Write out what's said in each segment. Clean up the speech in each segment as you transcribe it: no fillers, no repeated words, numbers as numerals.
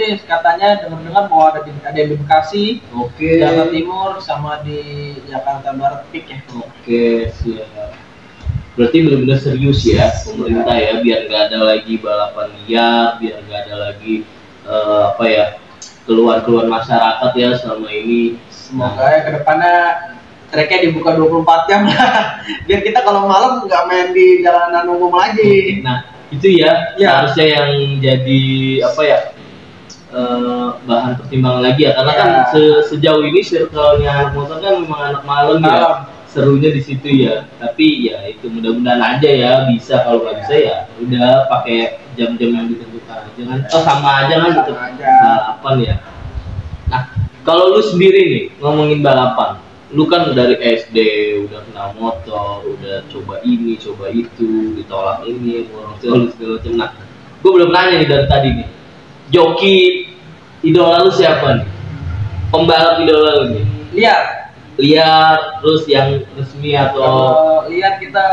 nih, katanya dengar-dengar mau ada yang di Bekasi, Oke. Jakarta Timur, sama di Jakarta Barat Peak ya. Oke, siap. Berarti benar-benar serius ya pemerintah ya, biar nggak ada lagi balapan liar, biar nggak ada lagi apa ya, keluhan-keluhan masyarakat ya selama ini. Semoga ya kedepannya tracknya dibuka 24 jam lah. Biar kita kalau malam nggak main di jalanan umum lagi. Nah, itu ya, seharusnya yang jadi apa ya, bahan pertimbangan lagi ya, karena kan sejauh ini circle-nya anak motor kan memang anak malam ya, serunya di situ ya. Tapi ya itu mudah-mudahan aja ya bisa, kalau nggak bisa ya udah pakai jam-jam yang ditentukan aja kan, sama aja kan gitu balapan ya. Nah, kalau lu sendiri nih ngomongin balapan, lu kan dari SD udah kenal motor, udah coba ini coba itu, ditolak ini orang tua lu segala macam. Nah, gue belum nanya nih dari tadi nih, joki idola lu siapa nih, pembalap idola lu nih? Liar terus yang resmi atau lihat kita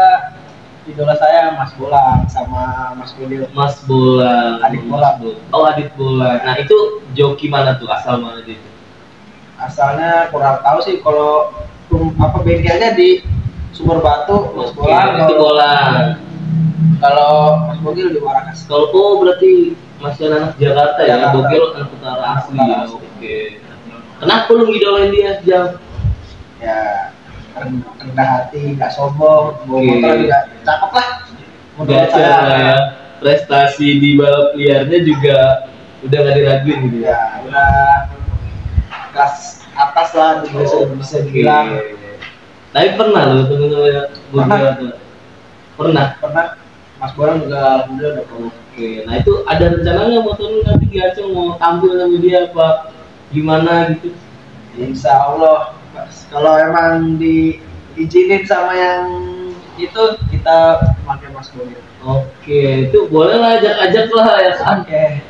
idola saya Mas Bolang sama Mas Bolang. Mas Bolang, Adit Bolang. Oh, Adit Bolang. Nah, itu joki mana tuh, asal mana dia itu? Asalnya kurang tahu sih, kalau apa bengkelnya di Sumber Batu, Mas Bolang. Itu Bolang. Kalau Mas Bogil di Warakas. Kalau berarti masih anak Jakarta ya, Bogil anak utara asli ya. Oke. Kenapa lu ngidolain dia, Jam? Ya, rendah hati, nggak sombong, bawa motor juga cakep lah. Menurut saya ya, prestasi di balap liarnya juga udah nggak diraguin gitu ya. Udah kelas atas lah, bisa dibilang. Tapi pernah lu ketemu sama Bogil? Pernah. Mas Bolang juga alhamdulillah udah pernah. Oke, nah itu ada rencana nggak motor lu nanti di Aceh mau tampil sama dia apa gimana gitu? Insya Allah, kalau emang diizinin sama yang itu, kita pakai Mas Bogil. Oke, itu boleh lah, ajak lah ya kan. Oke.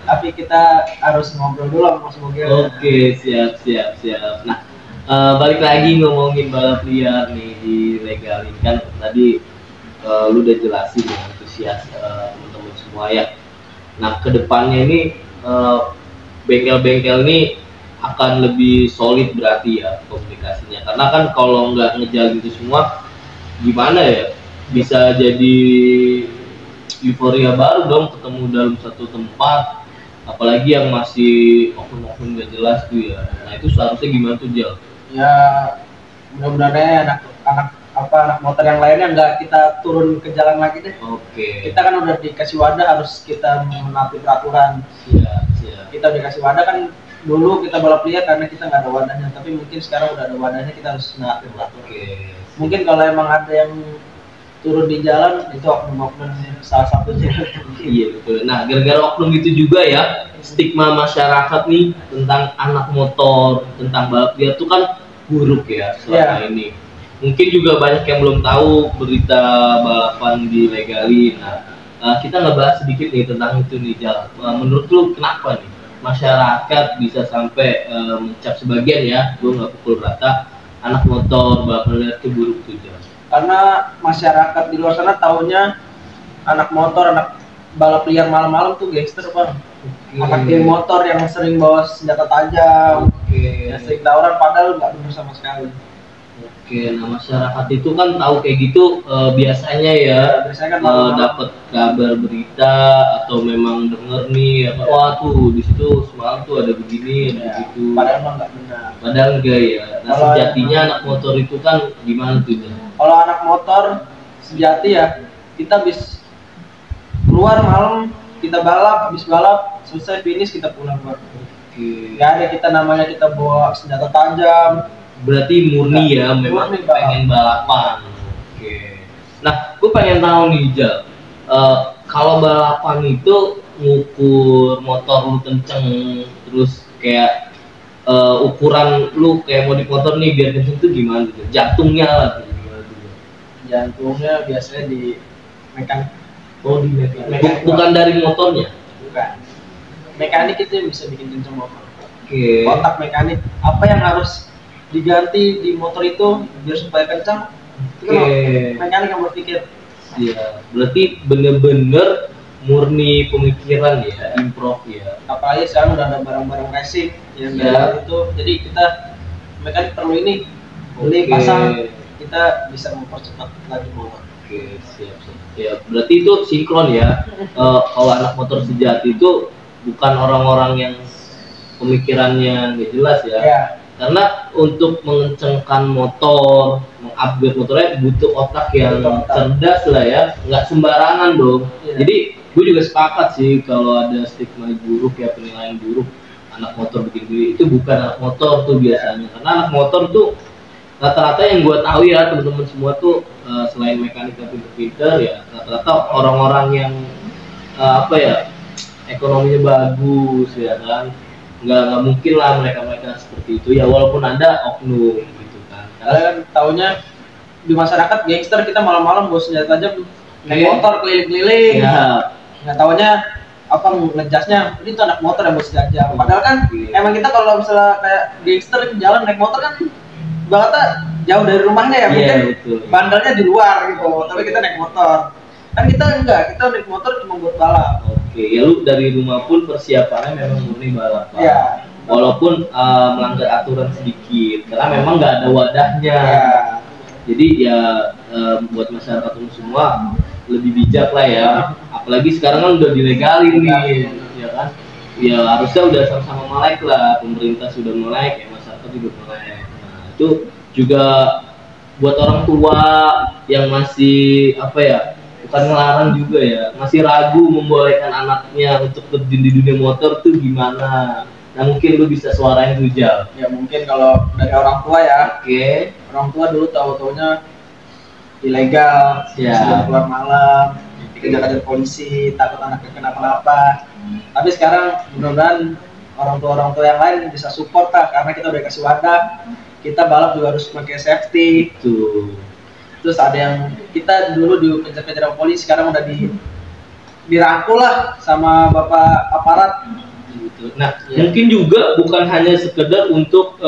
Tapi kita harus ngobrol dulu sama Mas Bogil. Oke, siap. Nah, balik lagi ngomongin balap liar nih, dilegalin kan tadi lu udah jelasin ya, antusias teman-teman semua ya. Nah, kedepannya ini bengkel-bengkel ini akan lebih solid berarti ya komunikasinya, karena kan kalau nggak ngejalan itu semua gimana ya, bisa jadi euforia baru dong ketemu dalam satu tempat, apalagi yang masih oknum-oknum nggak jelas tuh ya. Nah, itu seharusnya gimana tuh, Jal? Ya, mudah-mudahan anak motor yang lainnya nggak kita turun ke jalan lagi deh. Oke. Kita kan udah dikasih wadah, harus kita menaati peraturan. Siap. Kita dikasih wadah kan, dulu kita balap liar karena kita nggak ada wadahnya, tapi mungkin sekarang udah ada wadahnya, kita harus menaati peraturan. Mungkin kalau emang ada yang turun di jalan, itu oknum-oknum salah satunya. Iya betul. Nah, gara-gara oknum itu juga ya, stigma masyarakat nih tentang anak motor, tentang balap liar itu kan buruk ya selama ini. Mungkin juga banyak yang belum tahu berita balapan dilegalin. Nah, kita ngebahas sedikit nih tentang itu nih, Jal. Menurut lu kenapa nih masyarakat bisa sampai mencap sebagian ya, gue nggak pukul rata, anak motor balapan liar itu buruk tuh, Jal? Karena masyarakat di luar sana taunya anak motor, anak balap liar malam-malam tuh gangster, Bang. Anak geng motor yang sering bawa senjata tajam, yang sering tawuran, padahal nggak benar sama sekali. Nah masyarakat itu kan tahu kayak gitu biasanya ya, kan dapat kabar berita atau memang denger nih wah tuh di situ semalam tuh ada begini, ada begitu. Padahal emang nggak benar. Padahal enggak ya. Nah, sejatinya anak motor itu kan gimana tuh? Kalau anak motor sejati ya, kita bisa keluar malam, kita balap, habis balap selesai finish kita pulang, Bang. Gak ada kita namanya kita bawa senjata tajam. Berarti murni ya, memang pengen balapan. Nah, gue pengen tahu nih, Jal, kalau balapan itu ngukur motor lu kenceng, terus kayak ukuran lu kayak modif motor nih biar kenceng tuh gimana gitu? Jantungnya lah tuh gimana tuh? Jantungnya biasanya di mekanik. Oh, di mekanik. Bukan dari motornya? Bukan. Mekanik itu yang bisa bikin kenceng motor. Kontak mekanik, apa yang harus diganti di motor itu biar supaya kencang, itu mekanik yang berpikir. Iya, berarti bener-bener murni pemikiran ya, improv ya. Apalagi sekarang udah ada barang-barang racing yang itu, jadi kita mekanik perlu ini beli pasang, kita bisa mempercepat lagi motor. Oke, siap. Ya, berarti itu sinkron ya. Kalau anak motor sejati itu bukan orang-orang yang pemikirannya nggak jelas ya. Karena untuk mengencangkan motor, mengupgrade motornya butuh otak yang cerdas lah ya, nggak sembarangan dong. Jadi gue juga sepakat sih kalau ada stigma buruk ya, penilaian buruk anak motor begini, itu bukan anak motor tuh biasanya. Karena anak motor tuh rata-rata yang gue tahu ya, teman-teman semua tuh selain mekanik yang pinter-pinter ya, rata-rata orang-orang yang ekonominya bagus ya kan. Nggak mungkin lah mereka seperti itu ya, walaupun ada oknum gitu kan. Karena kan taunya di masyarakat gangster, kita malam-malam bawa senjata tajam naik motor keliling-keliling. Nggak taunya apa ngejasnya ini tuh anak motor yang bawa senjata. Padahal kan emang kita kalau misalnya kayak gangster jalan naik motor kan bangetnya jauh dari rumahnya ya, mungkin bandelnya di luar gitu, tapi kita naik motor. Kan kita enggak, kita naik motor cuma buat balap. Ya lu dari rumah pun persiapannya memang murni balapan. Walaupun melanggar aturan sedikit, karena memang nggak ada wadahnya. Jadi ya buat masyarakat umum semua lebih bijak lah ya. Apalagi sekarang kan udah dilegalin nih, ya kan? Ya harusnya udah sama-sama melek lah. Pemerintah sudah melek, ya masyarakat juga melek. Nah itu juga buat orang tua yang masih bukan ngelarang juga ya, masih ragu membolehkan anaknya untuk terjun di dunia motor tuh gimana? Nah mungkin lu bisa suarain tuh Jal. Ya mungkin kalau dari orang tua ya. Orang tua dulu tahu-taunya ilegal, sudah keluar malam, dikejar-kejar polisi, takut anaknya kenapa-napa. Tapi sekarang mudah-mudahan orang tua yang lain bisa support lah, karena kita udah kasih wadah. Kita balap juga harus pakai safety. Terus ada yang kita dulu dikejar-kejar polisi, sekarang udah dirangkul lah sama bapak aparat gitu. Nah mungkin juga bukan hanya sekedar untuk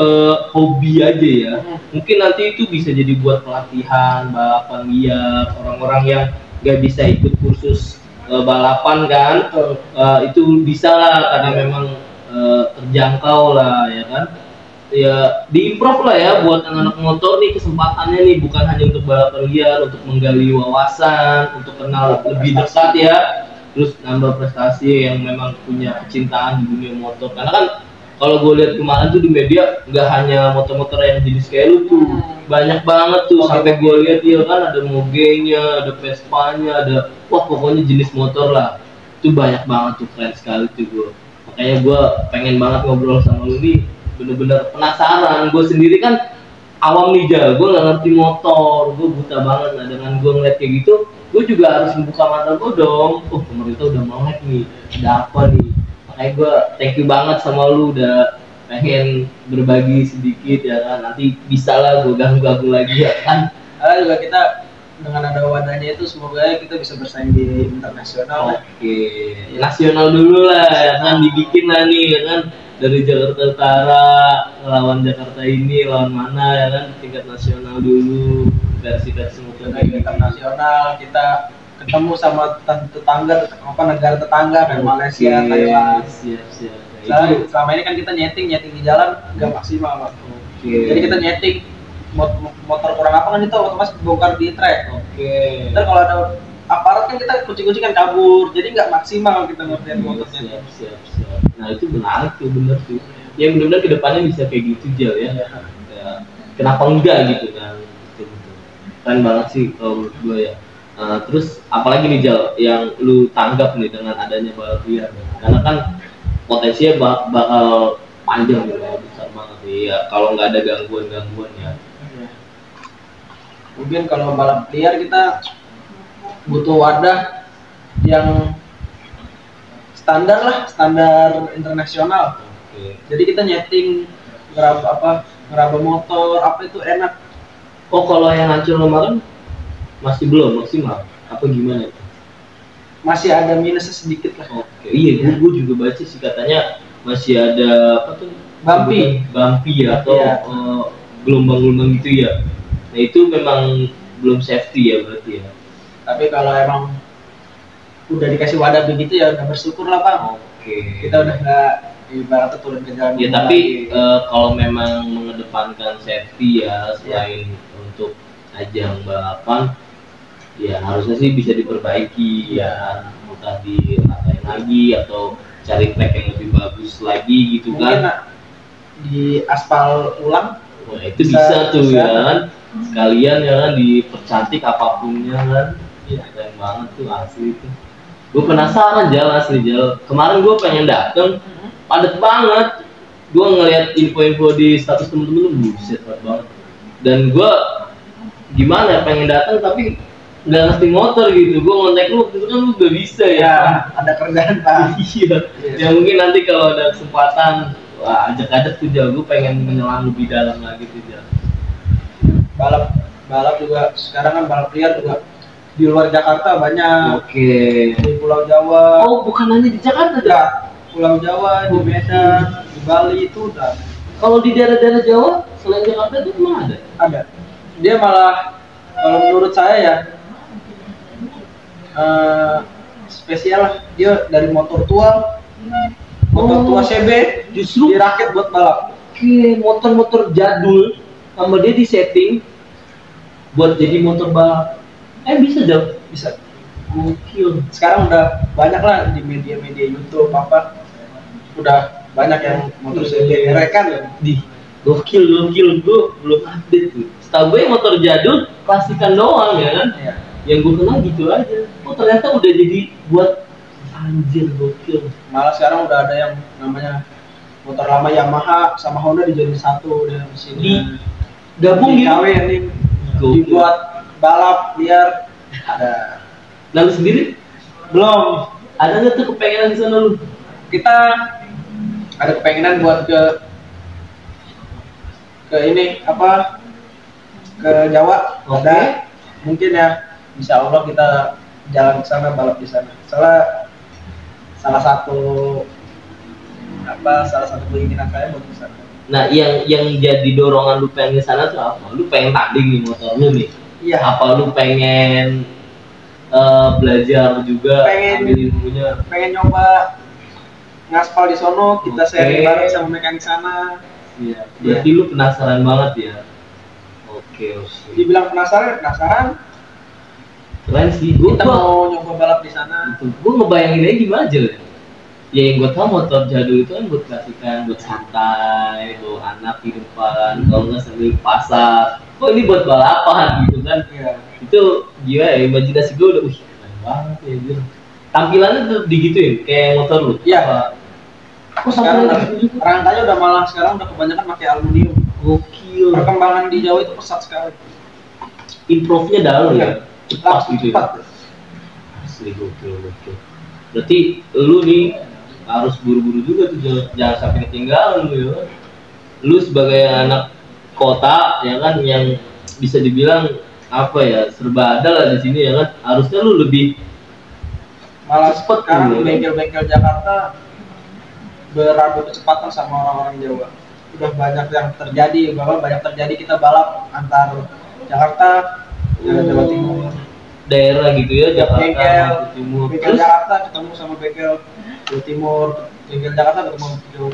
hobi aja ya, mungkin nanti itu bisa jadi buat pelatihan balapan liar, orang-orang yang nggak bisa ikut kursus balapan kan, itu bisa lah karena memang terjangkau lah ya kan. Ya diimprov lah ya buat anak-anak motor nih, kesempatannya nih bukan hanya untuk balapan liar, untuk menggali wawasan, untuk kenal lebih dekat ya, terus nambah prestasi yang memang punya kecintaan di dunia motor. Karena kan kalau gue lihat kemarin tuh di media nggak hanya motor-motor yang jenis kayak lu tuh, banyak banget tuh sampai gue lihat ya kan, ada Mogenya, ada Vespanya, ada pokoknya jenis motor lah, itu banyak banget tuh, keren sekali tuh gue. Makanya gue pengen banget ngobrol sama lu nih, bener-bener penasaran. Gue sendiri kan awam nih Jal, gue nggak ngerti motor, gue buta banget. Nah dengan gue ngeliat kayak gitu, gue juga harus membuka mata gue dong. Pemerintah udah melek nih, ada apa nih? Makanya gue thank you banget sama lu udah pengen berbagi sedikit ya kan. Nanti bisa lah gue ganggu lagi ya kan. Karena juga kita dengan ada wadahnya itu, semoga kita bisa bersaing di internasional. Nasional dulu lah ya kan, dibikin lah nih ya kan. Dari Jakarta Utara lawan Jakarta ini, lawan mana ya kan, tingkat nasional dulu, versi-versi motor internasional. Kita ketemu sama tetangga, negara tetangga kayak Malaysia, Thailand. Siap. Selama ini kan kita nyeting di jalan nggak maksimal, Pak. Jadi kita nyeting motor kurang apa kan itu otomatis bongkar di track. Ntar kalau ada aparat kan kita kucing-kucingan kabur, jadi nggak maksimal kita ngertiin motornya. Siap. Nah itu benar tuh, bener tuh. Ya benar-benar kedepannya bisa kayak gitu Jal ya. Kenapa enggak gitu kan? Keren banget sih kalau menurut gue ya. Terus apalagi nih Jal yang lu tanggap nih dengan adanya balap liar? Karena kan potensinya bakal panjang gitu ya, besar banget ya kalau nggak ada gangguan ya. Mungkin kalau balap liar kita butuh wadah yang standar internasional. Jadi kita nyeting ngeraba motor apa itu enak. Kalau yang hancur kemarin masih belum maksimal apa gimana itu? Masih ada minusnya sedikit lah. Iya, gue juga baca sih katanya masih ada apa tuh? Bumpy ya, atau gelombang-gelombang gitu ya. Nah itu memang belum safety ya berarti ya. Tapi kalau emang udah dikasih wadah begitu ya udah bersyukur lah Bang. Kita udah nggak ibaratnya turun ke jalan. Ya tapi kalau memang mengedepankan safety ya selain untuk ajang balapan, ya harusnya sih bisa diperbaiki ya, entah diratain lagi atau cari track yang lebih bagus lagi gitu. Mungkin kan di aspal ulang. Wah itu bisa tuh ya kan, sekalian ya kan dipercantik apapunnya kan. Iya keren banget tuh asli itu. Gue penasaran asli kemarin gue pengen dateng, padat banget. Gue ngeliat info-info di status temen-temen, buset padat banget. Dan gue gimana ya pengen datang tapi nggak ngerti motor gitu. Gue ngontek lu, itu kan lu udah bisa ya. Ada kerjaan Pak. Iya. Ya mungkin nanti kalau ada kesempatan, wah ajak-ajak tuh Jal. Gue pengen menyelam lebih dalam lagi tuh Jal. Balap juga sekarang kan balap liar juga di luar Jakarta banyak. Di Pulau Jawa. Oh bukan hanya di Jakarta ya? Pulau Jawa, di Medan, di Bali itu udah. Kalau di daerah-daerah Jawa selain Jakarta itu memang ada? Ada. Dia malah kalau menurut saya ya spesial lah, dia dari motor tua CB justru dirakit buat balap. Motor-motor jadul sama dia di setting buat jadi motor balap. Bisa Jal? Bisa. Gokil. Sekarang udah banyak lah di media-media YouTube udah banyak yang motor CB rekan ya. Gokil, gue belum update tuh. Setahu gue motor jadul plastikan doang ya kan? Iya. Yang gue kenal gitu aja. Ternyata udah jadi buat anjir gokil. Malah sekarang udah ada yang namanya motor lama Yamaha sama Honda dijadiin satu di sini. Gabung gitu. Dibuat balap liar ada. Lalu sendiri? Belum. Ada nggak tuh kepengenan di sana lu? Kita ada kepengenan buat ke ini ke Jawa. Ada mungkin ya, insya Allah kita jalan ke sana balap di sana. Salah satu keinginan saya buat ke sana. Nah, yang jadi dorongan lu pengen ke sana tuh apa? Lu pengen tanding nih motor lu nih? Iya. Apa lu pengen belajar juga? Pengen ilmunya. Pengen nyoba ngaspal di sono, kita sharing bareng sama mekanik sana. Iya. Berarti lu penasaran banget ya? Oke. Dibilang penasaran. Keren sih. Kita mau nyoba balap di sana. Gue ngebayangin aja gimana aja lah. Ya yang gue tau motor jadul itu kan buat kasihkan, buat santai, bawa anak di depan, kalau nggak sambil pasar. Kok ini buat balapan gitu kan? Iya. Itu gila ya, imajinasi gue udah, keren banget ya gitu. Tampilannya tuh digituin, kayak motor lu. Iya. Kok sekarang rangkanya udah malah sekarang udah kebanyakan pakai aluminium. Gokil. Perkembangan di Jawa itu pesat sekali. Improve-nya dalam ya. Cepat gitu. Cepat. Asli gokil. Berarti lu nih harus buru-buru juga tuh, jangan sampai ketinggalan lu ya. Lu sebagai anak kota ya kan, yang bisa dibilang apa ya, serba ada lah di sini ya kan, harusnya lu lebih malah cepet kan. Bengkel-bengkel Jakarta beradu kecepatan sama orang-orang Jawa. Udah banyak yang terjadi, bahkan banyak terjadi kita balap antar Jakarta dan Jawa Timur. Daerah gitu ya, Jakarta, Jawa Timur. Bengkel Jakarta ketemu sama bengkel Jawa Timur, bengkel Jakarta ketemu Jawa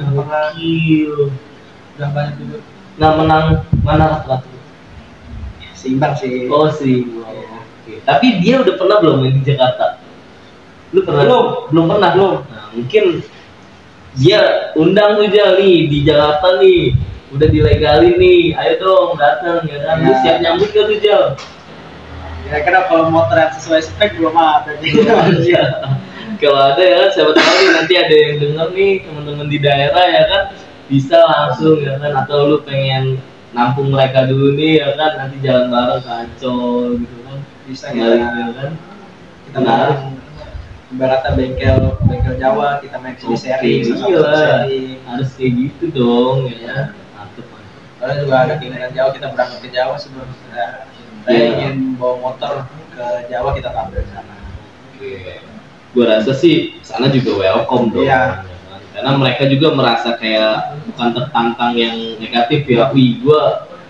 Tengah. Udah banyak juga. Nah, menang mana rata-rata? Seimbang sih. Oh seimbang. Oke. Tapi dia udah pernah belum main di Jakarta? Lu pernah? Belum pernah. Nah, mungkin dia undang tuh Jal nih di Jakarta nih, udah dilegalin nih, ayo dong datang ya kan. Lu siap nyambut gak tuh Jal? Ya karena kalau motor yang sesuai spek belum ada. Kalau ada ya kan, siapa tahu nih nanti ada yang denger nih, teman-teman di daerah ya kan, bisa langsung ya kan, atau lu pengen nampung mereka dulu nih ya kan, nanti jalan bareng ke Ancol gitu kan, bisa ya kan. Kita harus ibaratnya bengkel Jawa, kita main sini sharing. Harus kayak gitu dong ya. Mantep. Kalau juga ada keinginan Jawa, kita berangkat ke Jawa sebelum kita ingin bawa motor ke Jawa, kita tampil di sana. Gue rasa sih sana juga welcome dong. Iya. Karena mereka juga merasa kayak bukan tertantang yang negatif ya. Wih, gue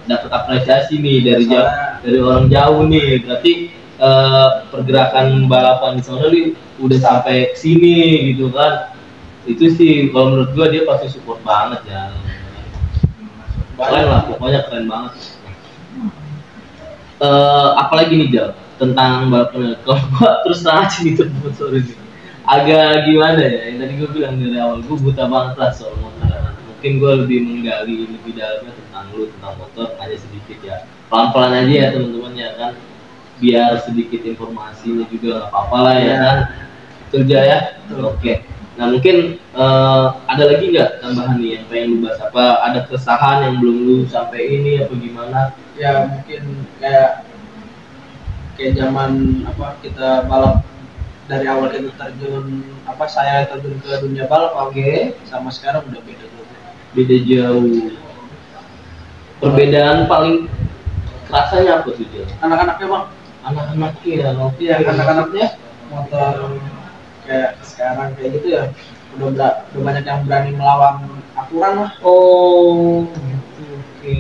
dapet apresiasi nih dari orang jauh nih. Berarti pergerakan balapan di sana nih udah sampai sini gitu kan. Itu sih kalau menurut gua dia pasti support banget ya. Keren lah, pokoknya keren banget. Apalagi nih Jal tentang balapan. Kalau gua terus terang aja nih sorry nih. Agak gimana ya? Yang tadi gua bilang dari awal gua buta banget lah soal motor. Mungkin gua lebih menggali lebih dalamnya tentang lu tentang motor aja sedikit ya. Pelan-pelan aja ya teman-teman ya kan. Biar sedikit informasinya juga nggak apa-apa lah ya kan. Itu aja ya. Oke. Nah mungkin ada lagi nggak tambahan nih yang pengen lu bahas apa? Ada keresahan yang belum lu sampai ini apa gimana? Ya mungkin kayak zaman apa kita balap dari awal kita terjun saya terjun ke dunia balap sama sekarang udah beda tuh. Beda jauh. Perbedaan paling kerasanya apa sih dia? Anak-anaknya bang. Anak-anaknya. Iya anak-anaknya motor kayak sekarang kayak gitu ya udah banyak yang berani melawan aturan lah. Oh oke.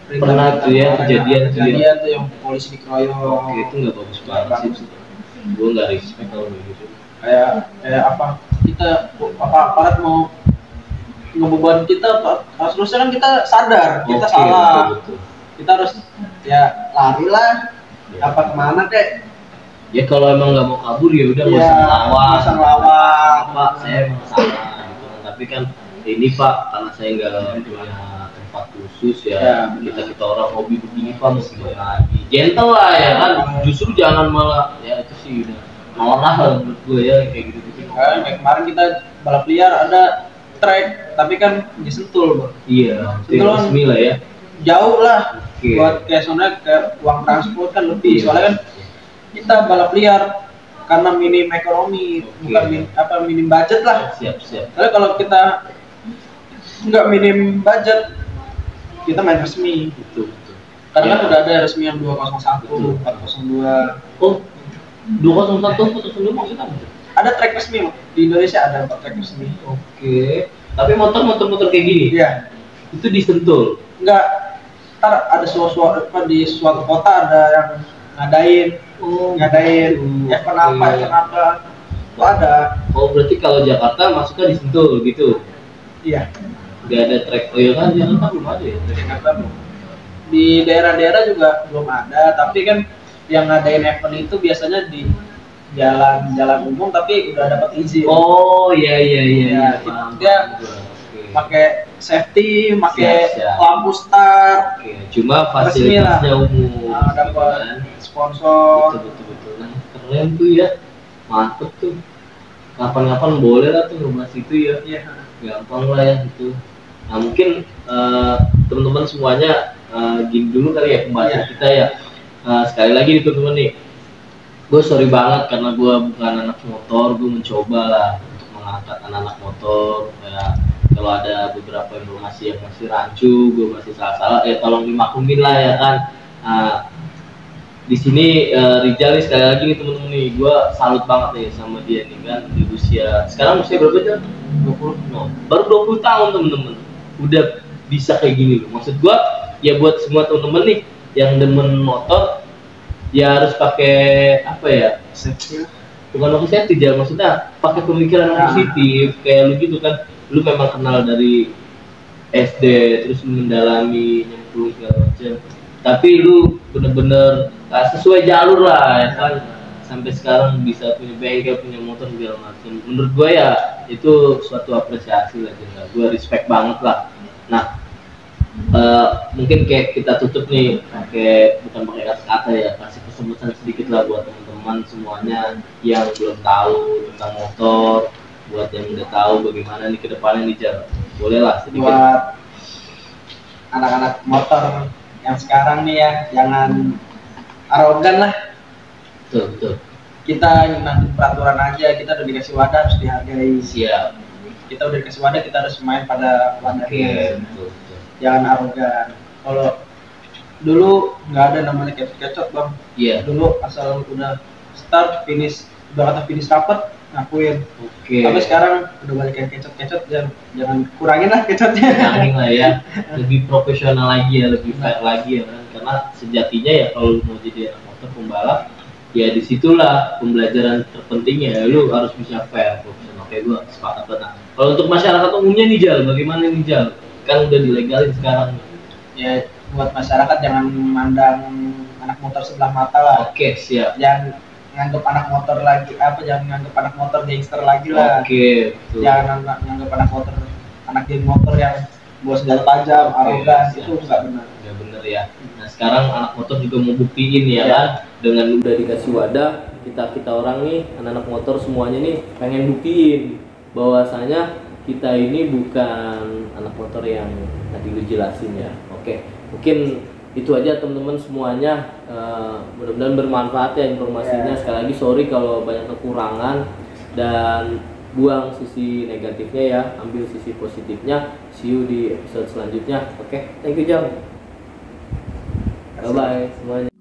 Pernah tuh ya kejadian tuh yang polisi dikeroyok. Oke, itu nggak bagus banget sih. Gue nggak respect kalau begitu. Kayak kita aparat mau ngebeban kita harusnya kan kita sadar kita salah. Betul. Kita harus ya lari lah kemana kek. Ya kalau emang nggak mau kabur ya udah nggak usah ngelawan. Pak saya emang salah gitu kan. Tapi kan ini Pak karena saya nggak punya tempat khusus ya kita orang hobi begini Pak mesti lagi gentle lah ya kan. Justru jangan malah ya itu sih udah malah menurut gue ya kayak gitu. Kayak kemarin kita balap liar ada track tapi kan di Sentul Bang. Iya. Sentul resmi lah ya. Jauh lah. Buat kayak soalnya ke uang transport kan lebih soalnya kan kita balap liar karena minim ekonomi bukan minim budget lah. Siap. Tapi kalau kita nggak minim budget kita main resmi betul. Karena udah ada resmi yang 201, 402. Oh 201, 402 maksudnya apa? Ada track resmi di Indonesia ada track resmi. Oke. Tapi motor kayak gini. Iya. Itu disentul. Enggak. Ntar ada di suatu kota ada yang ngadain kenapa itu ada. Oh berarti kalau Jakarta masuknya disentul gitu. Iya. Gak ada track kan Jakarta belum ada ya. Jakarta belum. Di daerah-daerah juga belum ada tapi kan yang ngadain event itu biasanya di jalan umum tapi udah dapat izin. Oh iya. Dia pakai safety, pakai lampu start. Cuma fasilitasnya umum. Dapat sponsor. Betul. Nah, keren tuh ya. Mantep tuh. Kapan-kapan boleh lah tuh ngebahas itu ya. Iya. Gampang lah ya itu. Nah mungkin teman-teman semuanya gini dulu kali ya pembahasan kita ya. Sekali lagi nih teman-teman nih. Gue sorry banget karena gue bukan anak motor. Gue mencoba lah untuk mengangkat anak-anak motor. Kalau ada beberapa informasi yang masih rancu, gue masih salah-salah, ya tolong dimaklumin lah ya kan. Di sini Rijal nih sekali lagi nih temen-temen nih, gue salut banget nih sama dia nih kan di usia. Sekarang usia berapa aja? 20. No, baru 20 tahun temen-temen. Udah bisa kayak gini loh. Maksud gue ya buat semua temen-temen nih yang demen motor, ya harus pakai apa ya? Safety. Bukan pakai safety, jangan maksudnya pakai pemikiran positif kayak lu gitu kan. Lu memang kenal dari SD terus lu mendalami nyemplung segala macam tapi lu bener-bener sesuai jalur lah ya kan sampai sekarang bisa punya bengkel punya motor segala macam menurut gue ya itu suatu apresiasi lah juga gue respect banget lah. Nah mungkin kayak kita tutup nih bukan pakai kata-kata ya kasih kesemutan sedikit lah buat teman-teman semuanya yang belum tahu tentang motor buat yang udah tahu bagaimana nih kedepannya nih Jar boleh lah sedikit buat anak-anak motor yang sekarang nih ya jangan arogan lah. Betul kita nanti peraturan aja kita udah dikasih wadah harus dihargai. Siap kita udah dikasih wadah kita harus main pada wadahnya. Betul. Jangan arogan. Kalau dulu nggak ada namanya kecot bang. Iya. Dulu asal udah start finish udah kata finish rapat ngakuin. Tapi sekarang udah balik yang kecot jangan kurangin lah kecotnya. Kurangin lah ya. Lebih profesional lagi ya, lebih fair lagi ya kan. karena sejatinya ya kalau lu mau jadi anak motor pembalap ya disitulah pembelajaran terpentingnya, lu harus bisa fair profesional. Kayak gue sepakat banget. Kalau untuk masyarakat umumnya nih Jal, bagaimana nih Jal? Kan udah dilegalin sekarang. Ya buat masyarakat jangan memandang anak motor sebelah mata lah. Oke, siap. Jangan nganggep anak motor lagi jangan nganggep anak motor gangster lagi lah. Oke, betul. Jangan nganggep anak geng motor yang bawa senjata tajam, arogan, itu nggak benar. Nggak benar ya. Nah sekarang anak motor juga mau buktiin ya kan, dengan udah dikasih wadah, kita orang nih anak-anak motor semuanya nih pengen buktiin bahwasanya kita ini bukan anak motor yang tadi lu jelasin ya. Oke, mungkin itu aja teman-teman semuanya. Mudah-mudahan bermanfaat ya informasinya. Sekali lagi sorry kalau banyak kekurangan, dan buang sisi negatifnya ya, ambil sisi positifnya. See you di episode selanjutnya. Oke, thank you Jang. Bye bye semuanya.